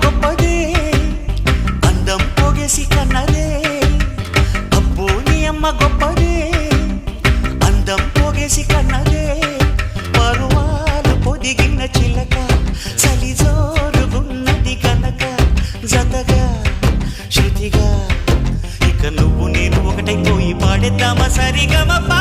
గొప్పదే అందం పోగేసి కన్నదే అబ్బో నీ అమ్మ గొప్పదే అందం పోగేసి కన్నదే పరువాలు పొదిగిన చిలక చలిజోరుగున్నది కనుక జతగా శృతిగా ఇక నువ్వు నేను ఒకటైపోయి పాడేద్దామా సరిగమపా